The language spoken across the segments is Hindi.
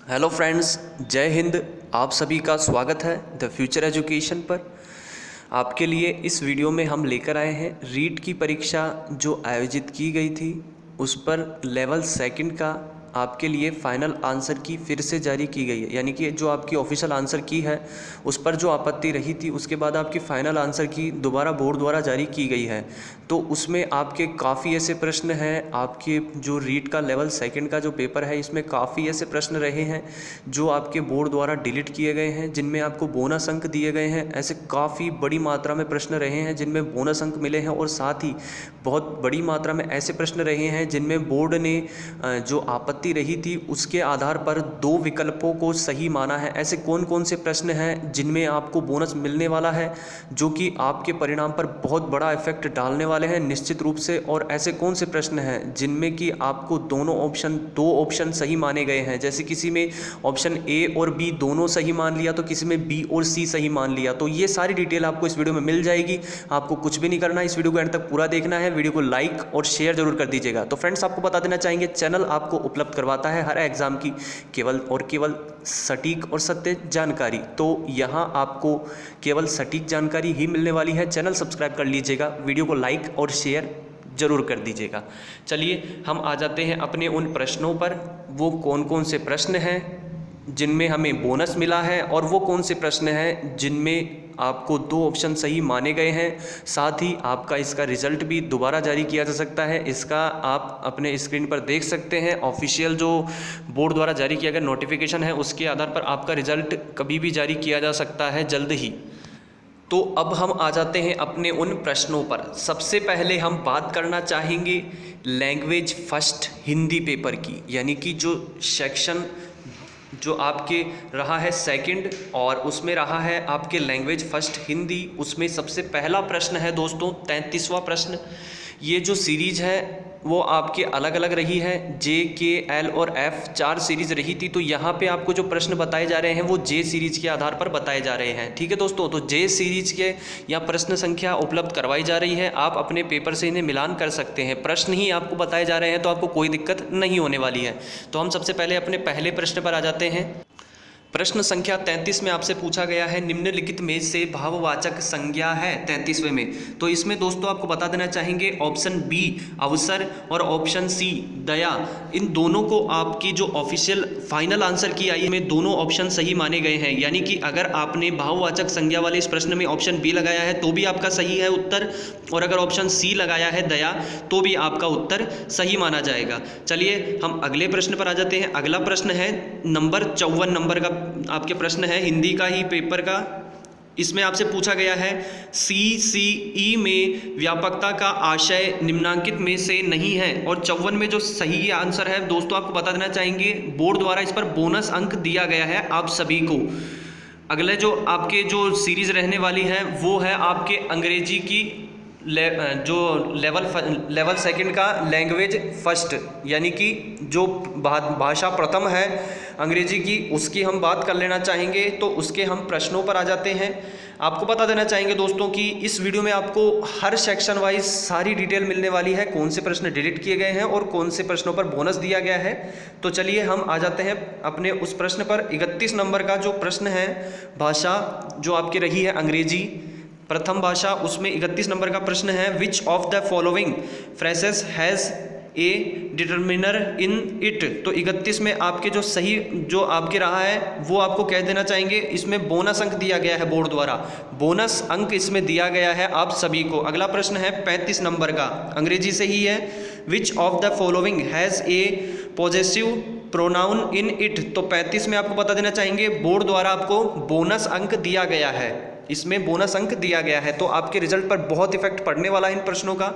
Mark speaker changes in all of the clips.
Speaker 1: हेलो फ्रेंड्स, जय हिंद। आप सभी का स्वागत है द फ्यूचर एजुकेशन पर। आपके लिए इस वीडियो में हम लेकर आए हैं रीट की परीक्षा जो आयोजित की गई थी उस पर लेवल सेकंड का आपके लिए फाइनल आंसर की फिर से जारी की गई है। यानी कि जो आपकी ऑफिशियल आंसर की है उस पर जो आपत्ति रही थी उसके बाद आपकी फाइनल आंसर की दोबारा बोर्ड द्वारा जारी की गई है। तो उसमें आपके काफ़ी ऐसे प्रश्न हैं, आपके जो रीट का लेवल सेकंड का जो पेपर है इसमें काफ़ी ऐसे प्रश्न रहे हैं जो आपके बोर्ड द्वारा डिलीट किए गए हैं, जिनमें आपको बोनस अंक दिए गए हैं। ऐसे काफ़ी बड़ी मात्रा में प्रश्न रहे हैं जिनमें बोनस अंक मिले हैं, और साथ ही बहुत बड़ी मात्रा में ऐसे प्रश्न रहे हैं जिनमें बोर्ड ने जो आपत्ति रही थी उसके आधार पर दो विकल्पों को सही माना है। ऐसे कौन कौन से प्रश्न हैं जिनमें आपको बोनस मिलने वाला है, जो कि आपके परिणाम पर बहुत बड़ा इफेक्ट डालने वाले हैं निश्चित रूप से, और ऐसे कौन से प्रश्न हैं जिनमें कि आपको दो ऑप्शन सही माने गए हैं। जैसे किसी में ऑप्शन ए और बी दोनों सही मान लिया, तो किसी में बी और सी सही मान लिया। तो ये सारी डिटेल आपको इस वीडियो में मिल जाएगी। आपको कुछ भी नहीं करना, इस वीडियो को एंड तक पूरा देखना है। वीडियो को लाइक और शेयर जरूर कर दीजिएगा। तो फ्रेंड्स, आपको बता देना चाहेंगे चैनल आपको उपलब्ध करवाता है हर एग्जाम की केवल और केवल सटीक और सत्य जानकारी। तो यहाँ आपको केवल सटीक जानकारी ही मिलने वाली है। चैनल सब्सक्राइब कर लीजिएगा, वीडियो को लाइक और शेयर जरूर कर दीजिएगा। चलिए हम आ जाते हैं अपने उन प्रश्नों पर। वो कौन कौन से प्रश्न हैं जिनमें हमें बोनस मिला है, और वो कौन से प्रश्न हैं जिनमें आपको दो ऑप्शन सही माने गए हैं। साथ ही आपका इसका रिजल्ट भी दोबारा जारी किया जा सकता है। इसका आप अपने स्क्रीन पर देख सकते हैं। ऑफिशियल जो बोर्ड द्वारा जारी किया गया नोटिफिकेशन है उसके आधार पर आपका रिजल्ट कभी भी जारी किया जा सकता है जल्द ही। तो अब हम आ जाते हैं अपने उन प्रश्नों पर। सबसे पहले हम बात करना चाहेंगे लैंग्वेज फर्स्ट हिंदी पेपर की, यानी कि जो सेक्शन जो आपके रहा है सेकंड और उसमें रहा है आपके लैंग्वेज फर्स्ट हिंदी। उसमें सबसे पहला प्रश्न है दोस्तों 33वां प्रश्न। ये जो सीरीज है वो आपके अलग अलग रही है, जे, के, एल और एफ 4 सीरीज रही थी। तो यहाँ पे आपको जो प्रश्न बताए जा रहे हैं वो जे सीरीज के आधार पर बताए जा रहे हैं। ठीक है दोस्तों, तो जे सीरीज के या प्रश्न संख्या उपलब्ध करवाई जा रही है। आप अपने पेपर से इन्हें मिलान कर सकते हैं। प्रश्न ही आपको बताए जा रहे हैं तो आपको कोई दिक्कत नहीं होने वाली है। तो हम सबसे पहले अपने पहले प्रश्न पर आ जाते हैं। प्रश्न संख्या 33 में आपसे पूछा गया है निम्नलिखित में से भाववाचक संज्ञा है 33वें में। तो इसमें दोस्तों आपको बता देना चाहेंगे ऑप्शन बी अवसर और ऑप्शन सी दया, इन दोनों को आपकी जो ऑफिशियल फाइनल आंसर की आई है में दोनों ऑप्शन सही माने गए हैं। यानी कि अगर आपने भाववाचक संज्ञा वाले इस प्रश्न में ऑप्शन बी लगाया है तो भी आपका सही है उत्तर, और अगर ऑप्शन सी लगाया है दया तो भी आपका उत्तर सही माना जाएगा। चलिए हम अगले प्रश्न पर आ जाते हैं। अगला प्रश्न है नंबर 54 नंबर का आपके प्रश्न है हिंदी का ही पेपर का। इसमें आपसे पूछा गया है CCE में व्यापकता का आशय निम्नांकित में से नहीं है, और 54 में जो सही आंसर है दोस्तों आपको बता देना चाहेंगे बोर्ड द्वारा इस पर बोनस अंक दिया गया है आप सभी को। अगले जो आपके जो सीरीज रहने वाली है वो है आपके अंग्रेजी की जो लेवल सेकंड का लैंग्वेज फर्स्ट, यानी कि जो भाषा प्रथम है अंग्रेजी की, उसकी हम बात कर लेना चाहेंगे। तो उसके हम प्रश्नों पर आ जाते हैं। आपको बता देना चाहेंगे दोस्तों कि इस वीडियो में आपको हर सेक्शन वाइज सारी डिटेल मिलने वाली है, कौन से प्रश्न डिलीट किए गए हैं और कौन से प्रश्नों पर बोनस दिया गया है। तो चलिए हम आ जाते हैं अपने उस प्रश्न पर। 31 नंबर का जो प्रश्न है भाषा जो आपकी रही है अंग्रेजी प्रथम भाषा, उसमें 31 नंबर का प्रश्न है which of the following phrases has a determiner in it. तो 31 में आपके जो सही जो आपके रहा है वो आपको कह देना चाहेंगे। इसमें बोनस अंक दिया गया है बोर्ड द्वारा, बोनस अंक इसमें दिया गया है आप सभी को। अगला प्रश्न है 35 नंबर का, अंग्रेजी से ही है which of the following has a possessive pronoun in it. तो 35 में आपको बता देना चाहेंगे बोर्ड द्वारा आपको बोनस अंक दिया गया है, इसमें बोनस अंक दिया गया है। तो आपके रिजल्ट पर बहुत इफेक्ट पड़ने वाला है इन प्रश्नों का।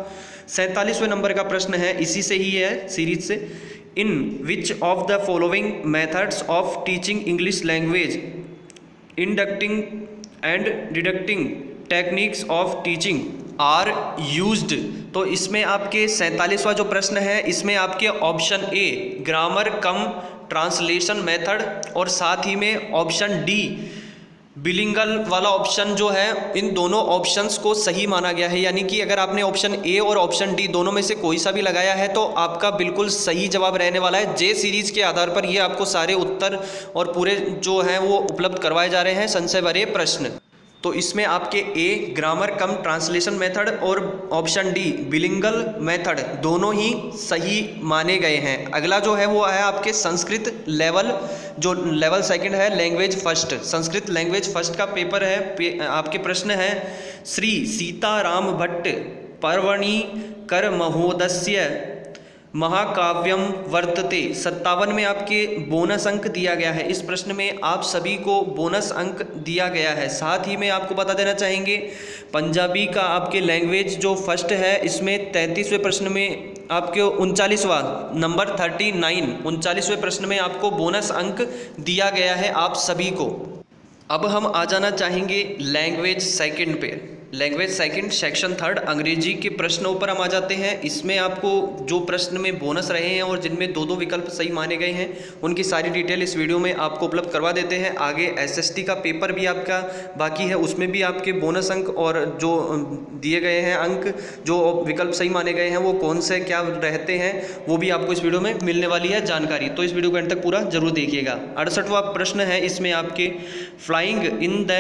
Speaker 1: 47वें नंबर का प्रश्न है, इसी से ही है सीरीज से, in which of the following methods of teaching English language inducting and deducting techniques of teaching are used. तो इसमें आपके 47वां जो प्रश्न है इसमें आपके option A grammar cum translation method और साथ ही में ऑप्शन डी बिलिंगल वाला ऑप्शन जो है, इन दोनों ऑप्शंस को सही माना गया है। यानी कि अगर आपने ऑप्शन ए और ऑप्शन डी दोनों में से कोई सा भी लगाया है तो आपका बिल्कुल सही जवाब रहने वाला है। जे सीरीज के आधार पर ये आपको सारे उत्तर और पूरे जो हैं वो उपलब्ध करवाए जा रहे हैं संशय भरे प्रश्न। तो इसमें आपके ए ग्रामर कम ट्रांसलेशन मेथड और ऑप्शन डी बिलिंगल मेथड दोनों ही सही माने गए हैं। अगला जो है वो है आपके संस्कृत लेवल, जो लेवल सेकंड है language first. Sanskrit language first का पेपर है। आपके प्रश्न है श्री सीताराम भट्ट पर्वणि कर महोदस्य महाकाव्यम वर्तते 57 में आपके बोनस अंक दिया गया है। इस प्रश्न में आप सभी को बोनस अंक दिया गया है। साथ ही में आपको बता देना चाहेंगे पंजाबी का आपके लैंग्वेज जो फर्स्ट है इसमें 33वें प्रश्न में आपके 39वां नंबर 39 39वें प्रश्न में आपको बोनस अंक दिया गया है आप सभी को। अब हम आ जाना चाहेंगे लैंग्वेज सेकंड पे। लैंग्वेज सेकंड सेक्शन थर्ड अंग्रेजी के प्रश्नों पर हम आ जाते हैं। इसमें आपको जो प्रश्न में बोनस रहे हैं और जिनमें दो विकल्प सही माने गए हैं उनकी सारी डिटेल इस वीडियो में आपको उपलब्ध करवा देते हैं। आगे एसएसटी का पेपर भी आपका बाकी है, उसमें भी आपके बोनस अंक और जो दिए गए हैं अंक जो विकल्प सही माने गए हैं वो कौन से क्या रहते हैं वो भी आपको इस वीडियो में मिलने वाली है जानकारी। तो इस वीडियो को अंत तक पूरा जरूर देखिएगा। 68वां प्रश्न है इसमें आपके flying in the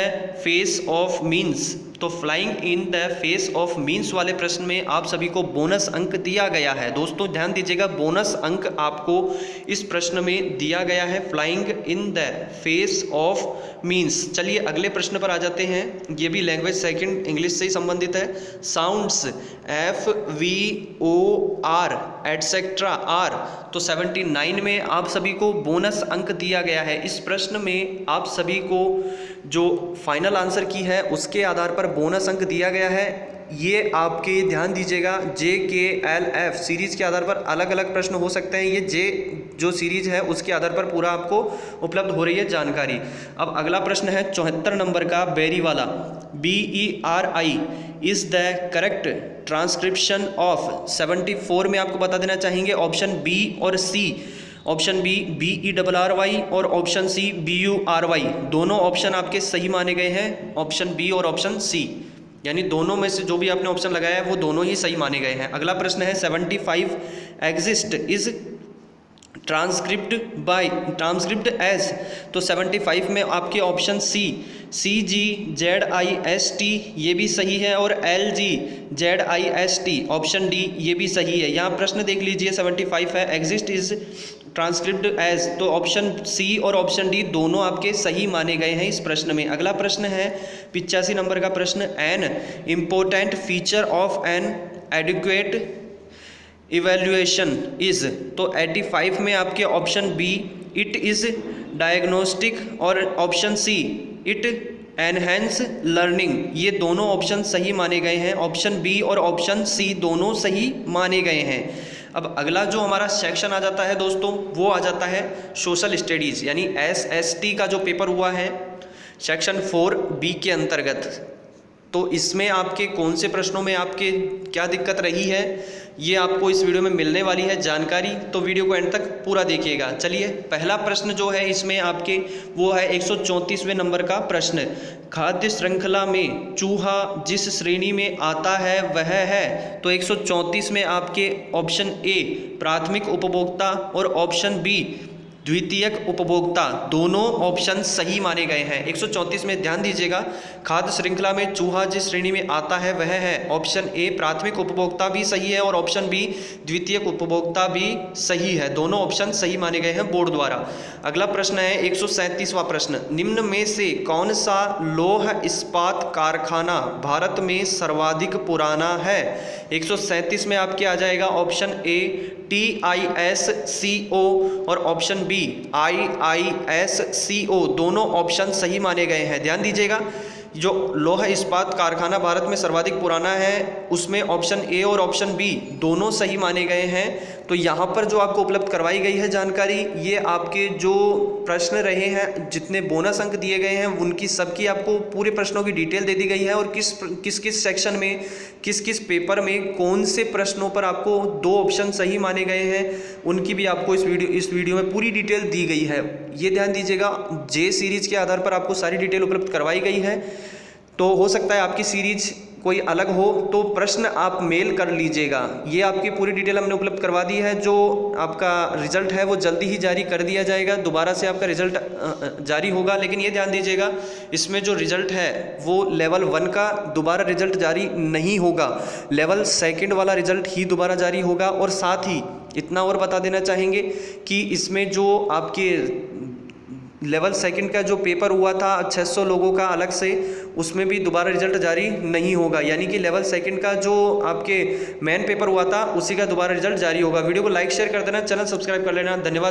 Speaker 1: face of means. तो flying in the face of means वाले प्रश्न में आप सभी को बोनस अंक दिया गया है। दोस्तों ध्यान दीजिएगा, बोनस अंक आपको इस प्रश्न में दिया गया है flying in the face of means. चलिए अगले प्रश्न पर आ जाते हैं। ये भी लैंग्वेज सेकंड इंग्लिश से ही संबंधित है। Sounds F V O R etcetera are. तो 79 में आप सभी को बोनस अंक दिया गया है। इस प्रश्न में आप सभी को जो फाइनल आंसर की है उसके आधार पर बोनस अंक दिया गया है। ये आपके ध्यान दीजिएगा जे के एल एफ सीरीज के आधार पर अलग अलग प्रश्न हो सकते हैं। ये जे जो सीरीज है उसके आधार पर पूरा आपको उपलब्ध हो रही है जानकारी। अब अगला प्रश्न है 74 नंबर का बेरी वाला। BERI is the correct transcription of 74 में आपको बता देना चाहेंगे ऑप्शन बी और सी। ऑप्शन बी BERRY और ऑप्शन सी BURY दोनों ऑप्शन आपके सही माने गए हैं। ऑप्शन बी और ऑप्शन सी यानी दोनों में से जो भी आपने ऑप्शन लगाया है वो दोनों ही सही माने गए हैं। अगला प्रश्न है 75 एग्जिस्ट इज ट्रांसक्रिप्ट एज। तो 75 में आपके ऑप्शन सी CGZIST ये भी सही है और LGZIST ऑप्शन डी ये भी सही है। यहाँ प्रश्न देख लीजिए 75 है एग्जिस्ट इज ट्रांसक्रिप्ट एज, तो ऑप्शन सी और ऑप्शन डी दोनों आपके सही माने गए हैं इस प्रश्न में। अगला प्रश्न है 85 नंबर का प्रश्न। An important feature of an adequate evaluation is. तो 85 में आपके option B it is diagnostic और option C it enhance learning ये दोनों ऑप्शन सही माने गए हैं। ऑप्शन बी और ऑप्शन सी दोनों सही माने गए हैं। अब अगला जो हमारा सेक्शन आ जाता है दोस्तों वो आ जाता है सोशल स्टडीज़ यानी SST का जो पेपर हुआ है सेक्शन 4B के अंतर्गत। तो इसमें आपके कौन से प्रश्नों में आपके क्या दिक्कत रही है ये आपको इस वीडियो में मिलने वाली है जानकारी। तो वीडियो को एंड तक पूरा देखिएगा। चलिए पहला प्रश्न जो है इसमें आपके वो है 134वें नंबर का प्रश्न। खाद्य श्रृंखला में चूहा जिस श्रेणी में आता है वह है। तो 134 में आपके ऑप्शन ए प्राथमिक उपभोक्ता और ऑप्शन बी द्वितीयक उपभोक्ता दोनों ऑप्शन सही माने गए हैं। 134 में ध्यान दीजिएगा, खाद्य श्रृंखला में चूहा जिस श्रेणी में आता है वह है। ऑप्शन ए प्राथमिक उपभोक्ता भी सही है और ऑप्शन बी द्वितीयक उपभोक्ता भी सही है। दोनों ऑप्शन सही माने गए हैं बोर्ड द्वारा। अगला प्रश्न है 137वां प्रश्न। निम्न में से कौन सा लौह इस्पात कारखाना भारत में सर्वाधिक पुराना है। 137 में आपके आ जाएगा ऑप्शन ए TISCO और ऑप्शन बी IISCO दोनों ऑप्शन सही माने गए हैं। ध्यान दीजिएगा, जो लौह इस्पात कारखाना भारत में सर्वाधिक पुराना है उसमें ऑप्शन ए और ऑप्शन बी दोनों सही माने गए हैं। तो यहाँ पर जो आपको उपलब्ध करवाई गई है जानकारी, ये आपके जो प्रश्न रहे हैं, जितने बोनस अंक दिए गए हैं, उनकी सबकी आपको पूरे प्रश्नों की डिटेल दे दी गई है, और किस किस सेक्शन में, किस किस पेपर में कौन से प्रश्नों पर आपको 2 ऑप्शन सही माने गए हैं, उनकी भी आपको इस वीडियो में पूरी डिटेल दी गई है। ये ध्यान दीजिएगा, जे सीरीज के आधार पर आपको सारी डिटेल उपलब्ध करवाई गई है। तो हो सकता है आपकी सीरीज कोई अलग हो, तो प्रश्न आप मेल कर लीजिएगा। ये आपकी पूरी डिटेल हमने उपलब्ध करवा दी है। जो आपका रिजल्ट है वो जल्दी ही जारी कर दिया जाएगा, दोबारा से आपका रिजल्ट जारी होगा। लेकिन ये ध्यान दीजिएगा, इसमें जो रिजल्ट है वो लेवल 1 का दोबारा रिजल्ट जारी नहीं होगा, लेवल 2 वाला रिजल्ट ही दोबारा जारी होगा। और साथ ही इतना और बता देना चाहेंगे कि इसमें जो आपके लेवल 2 का जो पेपर हुआ था 600 लोगों का अलग से, उसमें भी दोबारा रिजल्ट जारी नहीं होगा। यानी कि लेवल 2 का जो आपके मेन पेपर हुआ था उसी का दोबारा रिजल्ट जारी होगा। वीडियो को लाइक शेयर कर देना, चैनल सब्सक्राइब कर लेना। धन्यवाद।